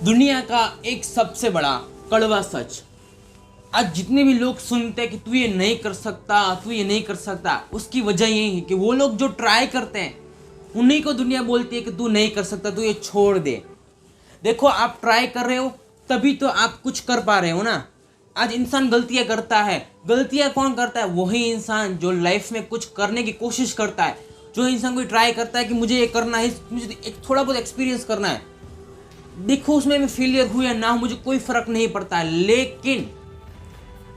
दुनिया का एक सबसे बड़ा कड़वा सच। आज जितने भी लोग सुनते हैं कि तू ये नहीं कर सकता, तू ये नहीं कर सकता, उसकी वजह यही है कि वो लोग जो ट्राई करते हैं उन्हीं को दुनिया बोलती है कि तू नहीं कर सकता, तू ये छोड़ दे। देखो, आप ट्राई कर रहे हो तभी तो आप कुछ कर पा रहे हो ना। आज इंसान गलतियां करता है। गलतियां कौन करता है? वही इंसान जो लाइफ में कुछ करने की कोशिश करता है। जो इंसान कोई ट्राई करता है कि मुझे ये करना है, मुझे एक थोड़ा बहुत एक्सपीरियंस करना है, देखो उसमें मैं फेलियर हूँ या ना हो मुझे कोई फर्क नहीं पड़ता है। लेकिन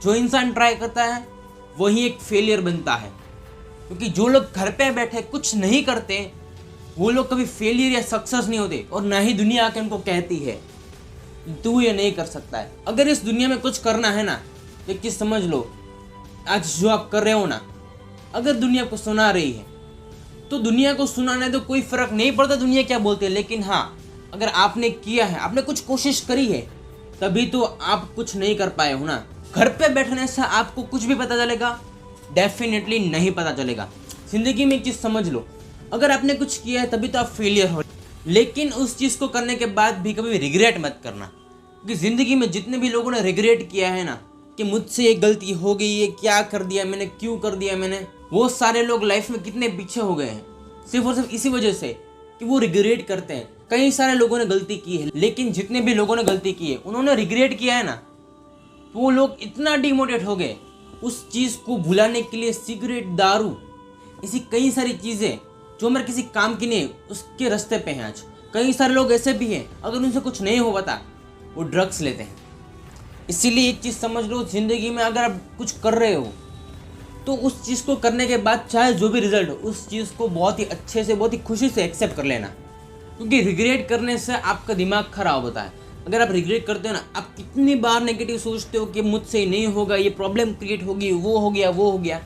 जो इंसान ट्राई करता है वही एक फेलियर बनता है। क्योंकि जो लोग घर पे बैठे कुछ नहीं करते वो लोग कभी फेलियर या सक्सेस नहीं होते, और ना ही दुनिया आके उनको कहती है तू ये नहीं कर सकता है। अगर इस दुनिया में कुछ करना है ना, एक चीज समझ लो, आज जो आप कर रहे हो ना, अगर दुनिया को सुना रही है तो दुनिया को सुनाने तो कोई फर्क नहीं पड़ता दुनिया क्या बोलती है। लेकिन हाँ, अगर आपने किया है, आपने कुछ कोशिश करी है, तभी तो आप कुछ नहीं कर पाए हो ना। घर पे बैठने से आपको कुछ भी पता चलेगा? डेफिनेटली नहीं पता चलेगा। जिंदगी में एक चीज समझ लो, अगर आपने कुछ किया है तभी तो आप फेलियर हो। लेकिन उस चीज को करने के बाद भी कभी रिग्रेट मत करना। क्योंकि जिंदगी में जितने भी लोगों ने रिग्रेट किया है ना कि मुझसे ये गलती हो गई, ये क्या कर दिया मैंने, क्यों कर दिया मैंने, वो सारे लोग लाइफ में कितने पीछे हो गए हैं सिर्फ और सिर्फ इसी वजह से कि वो रिग्रेट करते हैं। कई सारे लोगों ने गलती की है, लेकिन जितने भी लोगों ने गलती की है उन्होंने रिग्रेट किया है ना, तो वो लोग इतना डिमोटिवेट हो गए उस चीज को भुलाने के लिए सिगरेट, दारू, ऐसी कई सारी चीजें जो हमारे किसी काम की नहीं उसके रास्ते पे हैं। आज कई सारे लोग ऐसे भी हैं, अगर उनसे कुछ नहीं हो पाता वो ड्रग्स लेते हैं। इसीलिए एक चीज समझ लो, जिंदगी में अगर आप कुछ कर रहे हो तो उस चीज को करने के बाद चाहे जो भी रिजल्ट हो, उस चीज को बहुत ही अच्छे से, बहुत ही खुशी से एक्सेप्ट कर लेना। क्योंकि रिग्रेट करने से आपका दिमाग खराब होता है। अगर आप रिग्रेट करते हो ना, आप कितनी बार नेगेटिव सोचते हो कि मुझसे ही नहीं होगा, ये प्रॉब्लम क्रिएट होगी, वो हो गया, वो हो गया।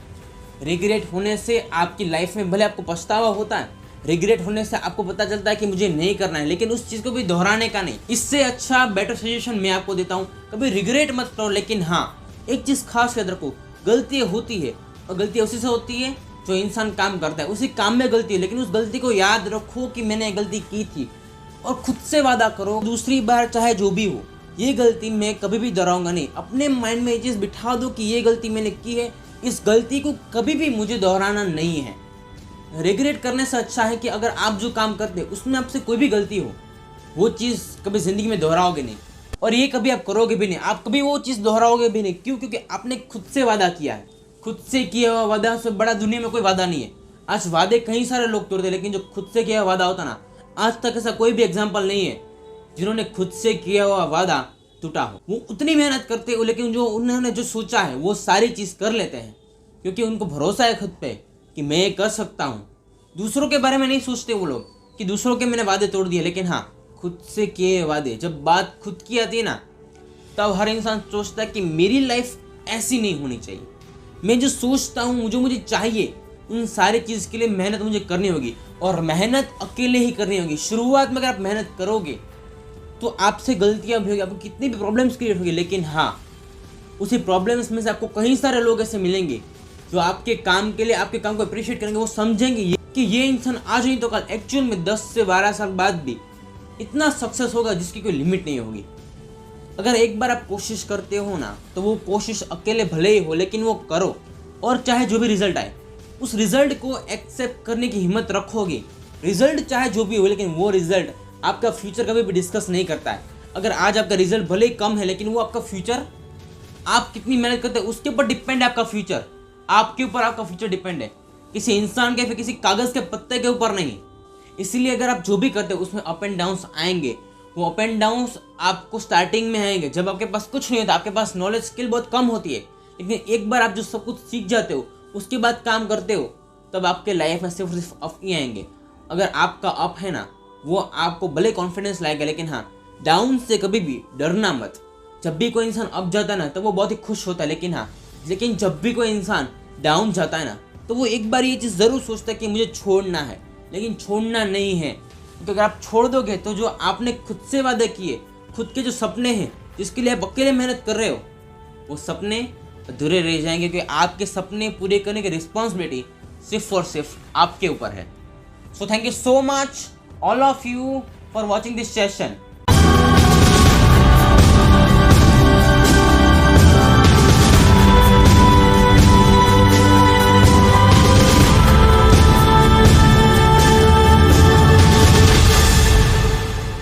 रिग्रेट होने से आपकी लाइफ में भले आपको पछतावा होता है, रिग्रेट होने से आपको पता चलता है कि मुझे नहीं करना है, लेकिन उस चीज़ को भी दोहराने का नहीं। इससे अच्छा बेटर सजेशन मैं आपको देता हूँ, कभी रिग्रेट मत करो। लेकिन हाँ, एक चीज़ खास याद रखो, गलतियाँ होती है और गलतियाँ उसी से होती है जो इंसान काम करता है, उसी काम में गलती है। लेकिन उस गलती को याद रखो कि मैंने गलती की थी, और खुद से वादा करो दूसरी बार चाहे जो भी हो, ये गलती मैं कभी भी दोहराऊंगा नहीं। अपने माइंड में ये चीज़ बिठा दो कि ये गलती मैंने की है, इस गलती को कभी भी मुझे दोहराना नहीं है। रिग्रेट करने से अच्छा है कि अगर आप जो काम करते हैं उसमें आपसे कोई भी गलती हो, वो चीज़ कभी ज़िंदगी में दोहराओगे नहीं, और ये कभी आप करोगे भी नहीं। आप कभी वो चीज़ दोहराओगे भी नहीं। क्यों? क्योंकि आपने खुद से वादा किया है। खुद से किया हुआ वादा से बड़ा दुनिया में कोई वादा नहीं है। आज वादे कई सारे लोग तोड़ते, लेकिन जो खुद से किया हुआ वादा होता ना, आज तक ऐसा कोई भी एग्जाम्पल नहीं है जिन्होंने खुद से किया हुआ वादा टूटा हो। वो उतनी मेहनत करते हो, लेकिन जो उन्होंने जो सोचा है वो सारी चीज़ कर लेते हैं, क्योंकि उनको भरोसा है खुद पे कि मैं ये कर सकता हूँ। दूसरों के बारे में नहीं सोचते वो लोग कि दूसरों के मैंने वादे तोड़ दिए। लेकिन हाँ, खुद से किए वादे, जब बात खुद की आती है ना, तब हर इंसान सोचता है कि मेरी लाइफ ऐसी नहीं होनी चाहिए। मैं जो सोचता हूँ, जो मुझे चाहिए, उन सारी चीज़ के लिए मेहनत मुझे करनी होगी, और मेहनत अकेले ही करनी होगी। शुरुआत में अगर आप मेहनत करोगे तो आपसे गलतियाँ भी होगी, आपको कितनी भी प्रॉब्लम्स क्रिएट होगी। लेकिन हाँ, उसी प्रॉब्लम्स में से आपको कई सारे लोग ऐसे मिलेंगे जो आपके काम के लिए, आपके काम को अप्रिशिएट करेंगे। वो समझेंगे कि ये इंसान आज नहीं तो कल एक्चुअल में 10 से 12 साल बाद भी इतना सक्सेस होगा जिसकी कोई लिमिट नहीं होगी। अगर एक बार आप कोशिश करते हो ना, तो वो कोशिश अकेले भले ही हो, लेकिन वो करो, और चाहे जो भी रिजल्ट आए उस रिजल्ट को एक्सेप्ट करने की हिम्मत रखोगे। रिजल्ट चाहे जो भी हो, लेकिन वो रिजल्ट आपका फ्यूचर कभी भी डिस्कस नहीं करता है। अगर आज आपका रिजल्ट भले ही कम है, लेकिन वो आपका फ्यूचर, आप कितनी मेहनत करते हैं उसके ऊपर डिपेंड है आपका फ्यूचर। आपके ऊपर आपका फ्यूचर डिपेंड है, किसी इंसान के, फिर किसी कागज़ के पत्ते के ऊपर नहीं। इसीलिए अगर आप जो भी करते हो उसमें अप एंड डाउन्स आएंगे। वो अप एंड डाउन्स आपको स्टार्टिंग में आएंगे जब आपके पास कुछ नहीं होता, आपके पास नॉलेज स्किल बहुत कम होती है। लेकिन एक बार आप जो सब कुछ सीख जाते हो, उसके बाद काम करते हो, तब आपके लाइफ में सिर्फ अप ही आएंगे। अगर आपका अप है ना, वो आपको भले कॉन्फिडेंस लाएगा, लेकिन हाँ, डाउन से कभी भी डरना मत। जब भी कोई इंसान अप जाता है ना, तो वो बहुत ही खुश होता है। लेकिन जब भी कोई इंसान डाउन जाता है ना, तो वो एक बार ये चीज़ ज़रूर सोचता है कि मुझे छोड़ना है। लेकिन छोड़ना नहीं है, क्योंकि अगर आप छोड़ दोगे तो जो आपने खुद से वादे किए, खुद के जो सपने हैं जिसके लिए आप अकेले मेहनत कर रहे हो, वो सपने अधूरे रह जाएंगे। क्योंकि आपके सपने पूरे करने की रिस्पॉन्सिबिलिटी सिर्फ और सिर्फ आपके ऊपर है। So thank you so much all of you for watching this session.